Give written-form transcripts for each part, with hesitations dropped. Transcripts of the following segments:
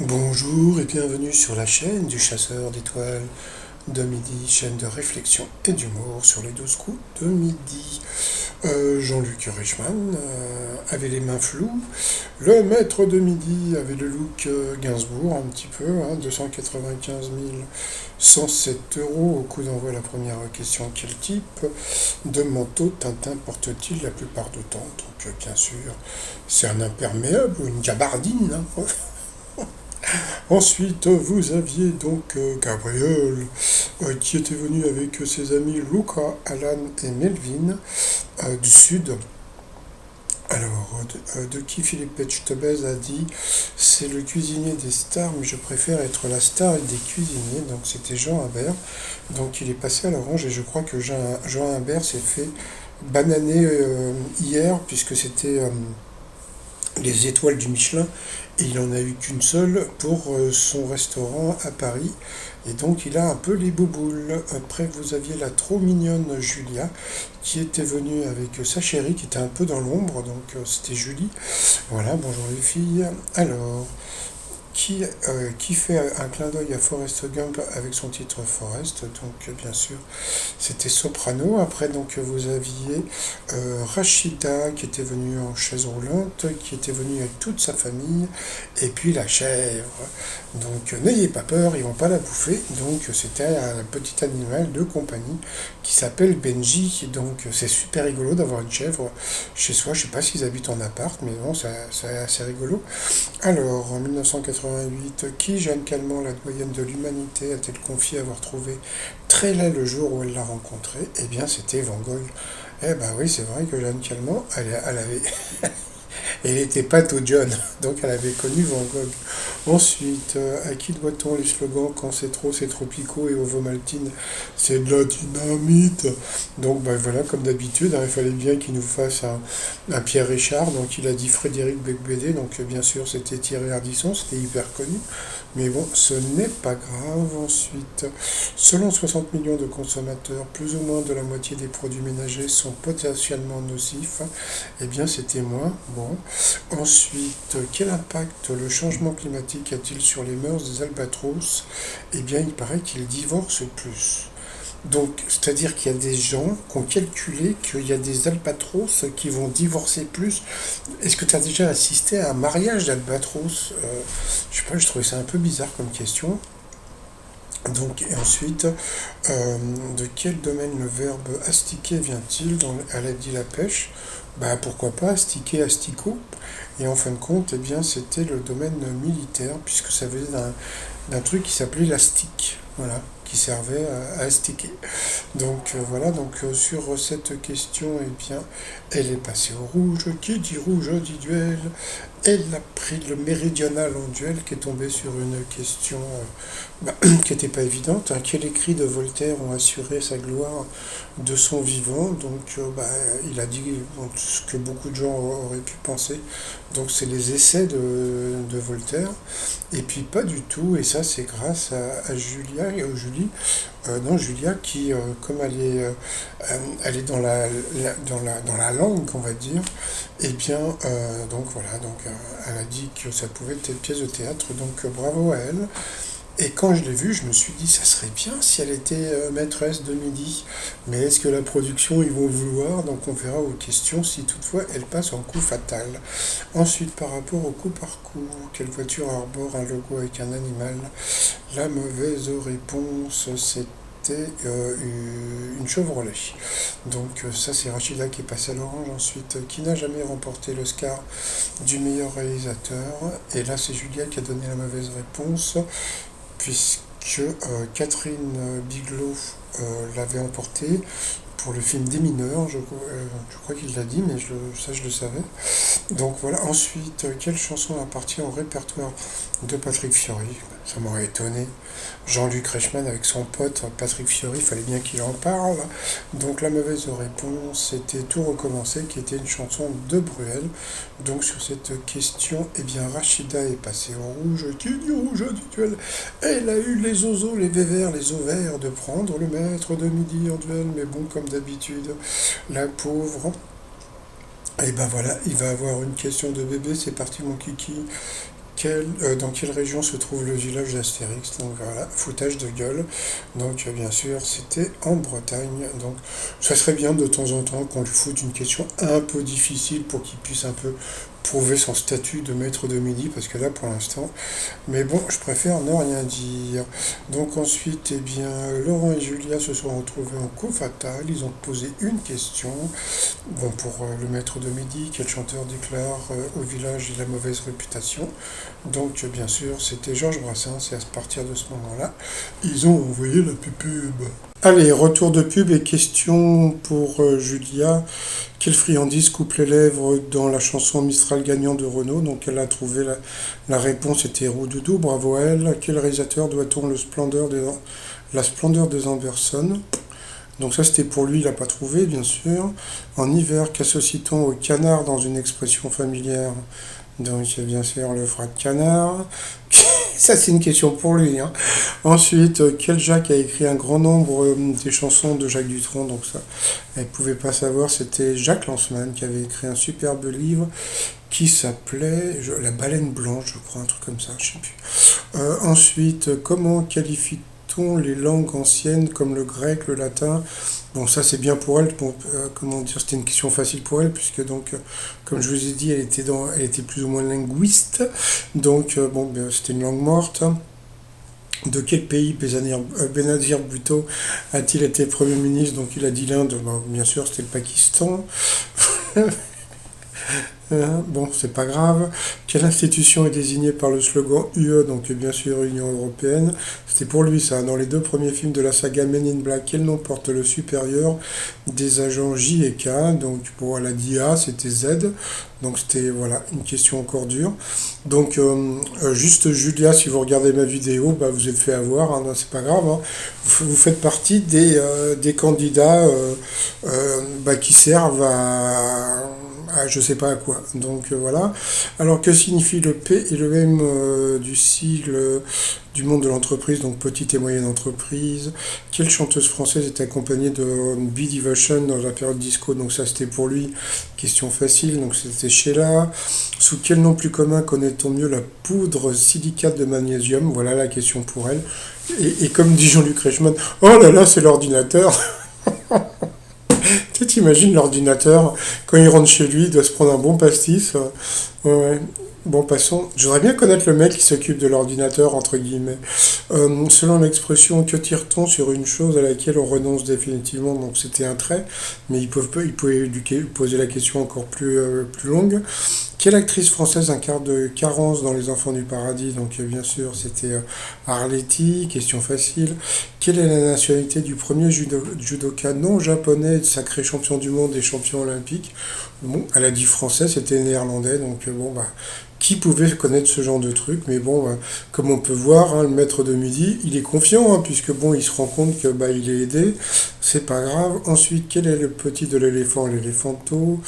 Bonjour et bienvenue sur la chaîne du chasseur d'étoiles de midi, chaîne de réflexion et d'humour sur les 12 coups de midi. Jean-Luc Reichmann avait les mains floues. Le maître de midi avait le look Gainsbourg un petit peu, 295 107 euros au coup d'envoi. La première question: quel type de manteau Tintin porte-t-il la plupart du temps? Donc bien sûr, c'est un imperméable ou une gabardine, hein. Ensuite, vous aviez donc Gabriel qui était venu avec ses amis Luca, Alan et Melvin du Sud. Alors, de qui Philippe Etchebest a dit: c'est le cuisinier des stars, mais je préfère être la star des cuisiniers. Donc, c'était Jean Imbert. Donc, il est passé à l'orange et je crois que Jean Imbert s'est fait bananer hier, puisque c'était les étoiles du Michelin, et il en a eu qu'une seule pour son restaurant à Paris, et donc il a un peu les bouboules. Après, vous aviez la trop mignonne Julia qui était venue avec sa chérie qui était un peu dans l'ombre, donc c'était Julie. Voilà, bonjour les filles. Alors, qui fait un clin d'œil à Forrest Gump avec son titre Forrest, donc bien sûr c'était Soprano. Après, donc vous aviez Rachida qui était venue en chaise roulante, qui était venue avec toute sa famille, et puis la chèvre. Donc n'ayez pas peur, ils vont pas la bouffer. Donc c'était un petit animal de compagnie qui s'appelle Benji. Donc c'est super rigolo d'avoir une chèvre chez soi. Je sais pas s'ils habitent en appart, mais bon, c'est assez rigolo. Alors, en 1988, qui, Jeanne Calment, la doyenne de l'humanité, a-t-elle confié avoir trouvé très laid le jour où elle l'a rencontré? Eh bien, c'était Van Gogh. Eh ben oui, c'est vrai que Jeanne Calment, elle avait, elle n'était pas tout jeune, donc elle avait connu Van Gogh. Ensuite, à qui doit-on les slogans quand c'est tropico et Ovomaltine, c'est de la dynamite? Donc ben voilà, comme d'habitude, il fallait bien qu'il nous fasse un Pierre Richard, donc il a dit Frédéric Becbédé, donc bien sûr c'était Thierry Ardisson, c'était hyper connu, mais bon, ce n'est pas grave. Ensuite, selon 60 millions de consommateurs, plus ou moins de la moitié des produits ménagers sont potentiellement nocifs. Eh bien, c'était moi. Bon. Ensuite, quel impact le changement climatique a-t-il sur les mœurs des albatros? Eh bien, il paraît qu'ils divorcent plus. Donc, c'est-à-dire qu'il y a des gens qui ont calculé qu'il y a des albatros qui vont divorcer plus. Est-ce que tu as déjà assisté à un mariage d'albatros? Je sais pas, je trouvais ça un peu bizarre comme question. Donc, et ensuite, de quel domaine le verbe astiquer vient-il? Elle a dit la pêche. Bah pourquoi pas, astiquer, asticot. Et en fin de compte, eh bien, c'était le domaine militaire, puisque ça venait d'un truc qui s'appelait l'astique. Voilà, qui servait à astiquer. Donc voilà, donc sur cette question, eh bien, elle est passée au rouge. Qui dit rouge dit duel. Elle a pris le méridional en duel, qui est tombé sur une question qui n'était pas évidente, hein. Quel écrit de Voltaire ont assuré sa gloire de son vivant? Donc il a dit bon, ce que beaucoup de gens auraient pu penser. Donc c'est les essais de Voltaire. Et puis pas du tout, et ça c'est grâce à Julia, Julie, non Julia, qui comme elle est dans la langue, on va dire, et bien donc voilà, donc elle a dit que ça pouvait être une pièce de théâtre, donc bravo à elle. Et quand je l'ai vue, je me suis dit, ça serait bien si elle était maîtresse de midi. Mais est-ce que la production, ils vont vouloir? Donc on verra aux questions si toutefois elle passe en coup fatal. Ensuite, par rapport au coup par coup, quelle voiture arbore un logo avec un animal? La mauvaise réponse, c'était une Chevrolet. Donc ça, c'est Rachida qui est passée à l'orange. Ensuite, qui n'a jamais remporté l'Oscar du meilleur réalisateur? Et là, c'est Julia qui a donné la mauvaise réponse, puisque Catherine Bigelow l'avait emporté pour le film Des mineurs, je crois qu'il l'a dit, mais ça je le savais. Donc voilà, ensuite, quelle chanson appartient au répertoire de Patrick Fiori? Ça m'aurait étonné. Jean-Luc Reichmann avec son pote Patrick Fiori, il fallait bien qu'il en parle. Donc la mauvaise réponse, c'était Tout recommencer, qui était une chanson de Bruel. Donc sur cette question, eh bien Rachida est passée au rouge. Qui dit rouge dit duel? Elle a eu les oiseaux, les vévères, les ovaires de prendre le maître de midi en duel. Mais bon, comme d'habitude, la pauvre. Et ben voilà, il va avoir une question de bébé. C'est parti mon kiki. Dans quelle région se trouve le village d'Astérix? Donc voilà, foutage de gueule. Donc bien sûr, c'était en Bretagne. Donc ça serait bien de temps en temps qu'on lui foute une question un peu difficile pour qu'il puisse un peu prouver son statut de maître de midi, parce que là pour l'instant, mais bon, je préfère ne rien dire. Donc ensuite, eh bien, Laurent et Julia se sont retrouvés en coup fatal, ils ont posé une question. Bon, pour le maître de midi, quel chanteur déclare au village il a mauvaise réputation? Donc bien sûr, c'était Georges Brassens, et à partir de ce moment-là, ils ont envoyé la pub. Allez, retour de pub et question pour Julia. Quelle friandise coupe les lèvres dans la chanson Mistral gagnant de Renaud? Donc elle a trouvé la réponse, était Roudoudou, bravo à elle. À quel réalisateur doit-on la splendeur des Amberson? Donc ça c'était pour lui, il n'a pas trouvé bien sûr. En hiver, qu'associe-t-on au canard dans une expression familière? Donc bien sûr le frat de canard. Ça c'est une question pour lui, hein. Ensuite, quel Jacques a écrit un grand nombre des chansons de Jacques Dutronc? Donc ça, elle ne pouvait pas savoir, c'était Jacques Lanzmann qui avait écrit un superbe livre qui s'appelait La baleine blanche, je crois, un truc comme ça, je sais plus. Ensuite, comment qualifie-t-on les langues anciennes comme le grec, le latin? Bon, ça c'est bien pour elle. Bon, comment dire, c'était une question facile pour elle puisque donc, comme je vous ai dit, elle était plus ou moins linguiste. Donc, bon, ben, c'était une langue morte. De quel pays Benazir Bhutto a-t-il été Premier ministre? Donc il a dit l'Inde, bon, bien sûr c'était le Pakistan. Bon, c'est pas grave. Quelle institution est désignée par le slogan UE, donc bien sûr Union Européenne? C'était pour lui ça. Dans les deux premiers films de la saga Men in Black, quel nom porte le supérieur des agents J et K? Donc pour la DIA, c'était Z. Donc c'était voilà une question encore dure. Donc juste Julia, si vous regardez ma vidéo, bah, vous êtes fait avoir, hein, c'est pas grave. Hein. Vous faites partie des candidats bah, qui servent à je sais pas à quoi. Donc voilà. Alors que signifie le P et le M du sigle du monde de l'entreprise, donc petite et moyenne entreprise? Quelle chanteuse française est accompagnée de B-Devotion dans la période disco? Donc ça c'était pour lui, question facile, donc c'était Sheila. Sous quel nom plus commun connaît-on mieux la poudre silicate de magnésium? Voilà la question pour elle. Et comme dit Jean-Luc Reichmann, oh là là, c'est l'ordinateur. Tu t'imagines l'ordinateur, quand il rentre chez lui, il doit se prendre un bon pastis. Ouais. Bon, passons. Je voudrais bien connaître le mec qui s'occupe de l'ordinateur, entre guillemets. Selon l'expression, que tire-t-on sur une chose à laquelle on renonce définitivement? Donc c'était un trait, mais il pouvait lui poser la question encore plus longue. Quelle actrice française incarne Carence dans Les Enfants du Paradis? Donc bien sûr, c'était Arletty, question facile. Quelle est la nationalité du premier judoka non japonais, sacré champion du monde et champion olympique? Bon, elle a dit français, c'était néerlandais, donc bon, bah, qui pouvait connaître ce genre de truc? Mais bon, comme on peut voir, hein, le maître de midi, il est confiant, hein, puisque bon, il se rend compte que bah, il est aidé, c'est pas grave. Ensuite, quel est le petit de l'éléphant? L'éléphanto.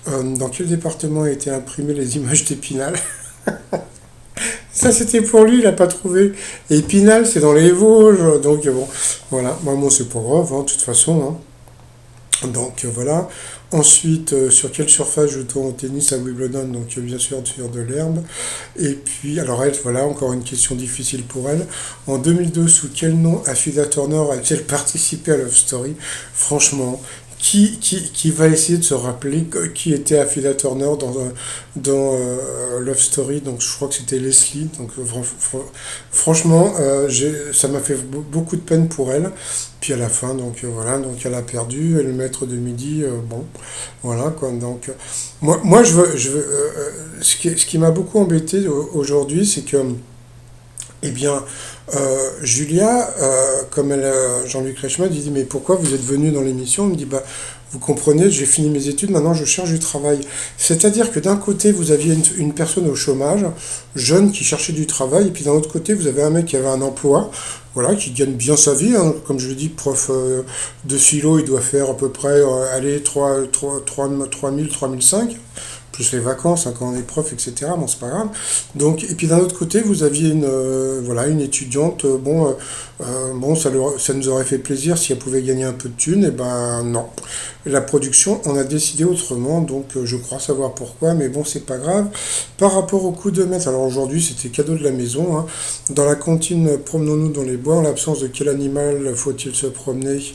Dans quel département a été imprimées les images d'Épinal? Ça, c'était pour lui, il n'a pas trouvé. Et Épinal, c'est dans les Vosges, donc bon, voilà. Bon, c'est pas grave, hein, de toute façon, hein. Donc voilà. Ensuite, sur quelle surface joue-t-on au tennis à Wimbledon? Donc bien sûr sur de l'herbe. Et puis, alors elle, voilà, encore une question difficile pour elle. En 2002, sous quel nom Affida Turner a-t-elle participé à Love Story? Franchement, qui va essayer de se rappeler qui était Affida Turner dans Love Story? Donc je crois que c'était Leslie. Donc franchement, ça m'a fait beaucoup de peine pour elle. Puis à la fin, donc voilà, donc elle a perdu, et le maître de midi, bon, voilà quoi. Donc moi ce qui m'a beaucoup embêté aujourd'hui, c'est que eh bien, Julia, comme Jean-Luc Reichmann, il dit, mais pourquoi vous êtes venu dans l'émission? Il me dit, bah, vous comprenez, j'ai fini mes études, maintenant je cherche du travail. C'est-à-dire que d'un côté, vous aviez une personne au chômage, jeune, qui cherchait du travail, et puis d'un autre côté, vous avez un mec qui avait un emploi, voilà, qui gagne bien sa vie, hein. Comme je le dis, prof de philo, il doit faire à peu près, allez, 3 000, 3 500. plus les vacances, hein, quand on est prof, etc. Bon, c'est pas grave. Donc, et puis d'un autre côté, vous aviez voilà, une étudiante, bon, ça nous aurait fait plaisir si elle pouvait gagner un peu de thunes, et ben non. La production, on a décidé autrement, donc je crois savoir pourquoi, mais bon, c'est pas grave. Par rapport au coup de maître, alors aujourd'hui, c'était cadeau de la maison, hein. Dans la cantine, promenons-nous dans les bois, en l'absence de quel animal faut-il se promener?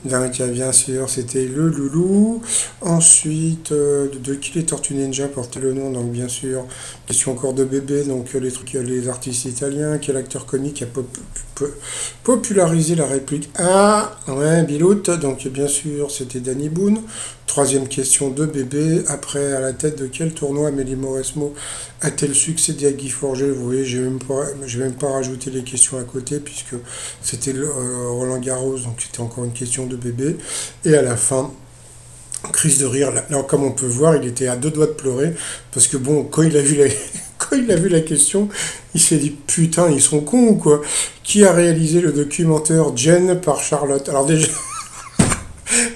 Bien sûr, c'était le loulou. Ensuite, de qui les Tortues Ninja portaient le nom? Donc, bien sûr, question encore de bébé. Donc, les trucs, les artistes italiens. Quel acteur comique a popularisé la réplique? Ah, ouais, Bilout. Donc, bien sûr, c'était Danny Boone. Troisième question de bébé. Après, à la tête de quel tournoi Amélie Mauresmo a-t-elle succédé à Guy Forget? Vous voyez, j'ai même pas rajouté les questions à côté puisque c'était Roland Garros, donc c'était encore une question de bébé. Et à la fin, crise de rire. Là, comme on peut voir, il était à deux doigts de pleurer parce que bon, quand il a vu la, quand il a vu la question, il s'est dit putain, ils sont cons ou quoi? Qui a réalisé le documentaire Jen par Charlotte? Alors déjà.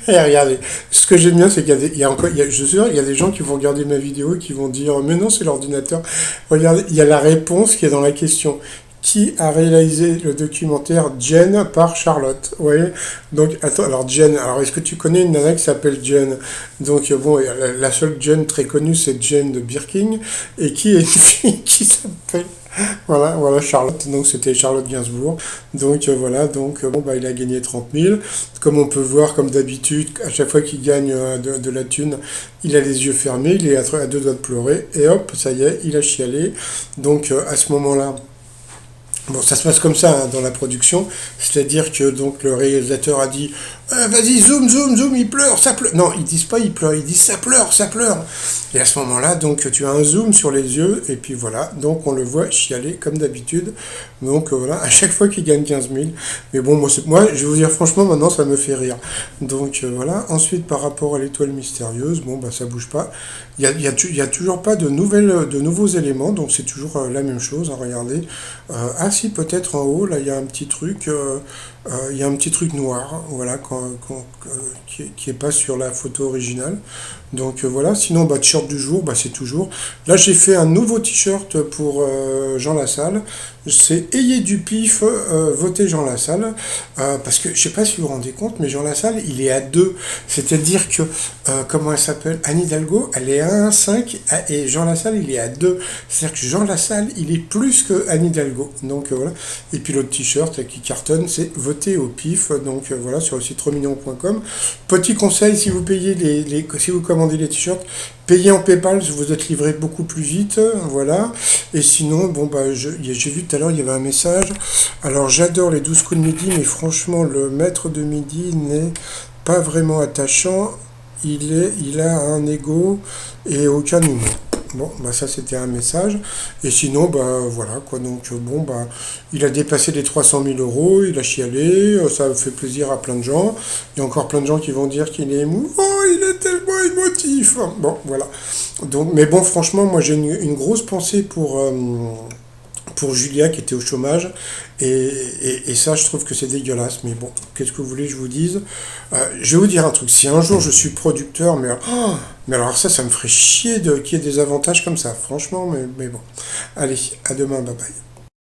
Et regardez, ce que j'aime bien, c'est qu'il y a des, il y a encore, je suis sûr, il y a des gens qui vont regarder ma vidéo et qui vont dire, mais non, c'est l'ordinateur. Regardez, il y a la réponse qui est dans la question. Qui a réalisé le documentaire Jen par Charlotte? Vous voyez? Donc, attends, alors Jen, alors est-ce que tu connais une nana qui s'appelle Jen? Donc, bon, la seule Jen très connue, c'est Jen de Birkin, et qui est une fille qui s'appelle voilà, Charlotte, donc c'était Charlotte Gainsbourg. Donc voilà, donc bon, bah, il a gagné 30 000. Comme on peut voir, comme d'habitude, à chaque fois qu'il gagne de la thune, il a les yeux fermés, il est à deux doigts de pleurer, et hop, ça y est, il a chialé. Donc à ce moment-là, bon, ça se passe comme ça hein, dans la production, c'est-à-dire que donc le réalisateur a dit vas-y zoom zoom zoom, il pleure, ça pleure. Non, ils disent pas il pleure, ils disent ça pleure, ça pleure. Et à ce moment-là, donc tu as un zoom sur les yeux et puis voilà, donc on le voit chialer comme d'habitude. Donc voilà, à chaque fois qu'il gagne 15 000. Mais bon, moi, je vais vous dire franchement, maintenant ça me fait rire. Donc voilà. Ensuite, par rapport à l'étoile mystérieuse, bon bah ça bouge pas. Il y a toujours pas de nouveaux éléments, donc c'est toujours la même chose. Hein, regardez. Ah si, peut-être en haut, là, il y a un petit truc. Il y a un petit truc noir, hein, voilà, qui est pas sur la photo originale. Donc voilà, sinon, bah, t-shirt du jour, bah, c'est toujours. Là, j'ai fait un nouveau t-shirt pour Jean Lassalle. C'est Ayez du pif, votez Jean Lassalle. Parce que je sais pas si vous vous rendez compte, mais Jean Lassalle, il est à 2. C'est-à-dire que, comment elle s'appelle? Anne Hidalgo, elle est à 1,5 et Jean Lassalle, il est à 2. C'est-à-dire que Jean Lassalle, il est plus que Anne Hidalgo. Donc voilà. Et puis l'autre t-shirt qui cartonne, c'est voter au pif. Donc voilà, sur le site trosmignon.com. Petit conseil, si vous payez si vous commandez les t-shirts, payez en PayPal, vous êtes livré beaucoup plus vite, voilà. Et sinon, bon bah j'ai vu tout à l'heure, il y avait un message. Alors j'adore les 12 coups de midi, mais franchement, le maître de midi n'est pas vraiment attachant. Il a un ego et aucun humour. Bon, bah ça c'était un message. Et sinon, bah voilà quoi. Donc bon, bah il a dépassé les 300 000 euros, il a chialé, ça fait plaisir à plein de gens. Il y a encore plein de gens qui vont dire qu'il est émouvant, il est tellement émotif. Bon, voilà. Donc, mais bon, franchement, moi j'ai une grosse pensée pour Julia qui était au chômage. Et ça, je trouve que c'est dégueulasse. Mais bon, qu'est-ce que vous voulez que je vous dise? Je vais vous dire un truc. Si un jour je suis producteur, mais alors ça me ferait chier qu'il y ait des avantages comme ça. Franchement, mais bon. Allez, à demain, bye bye.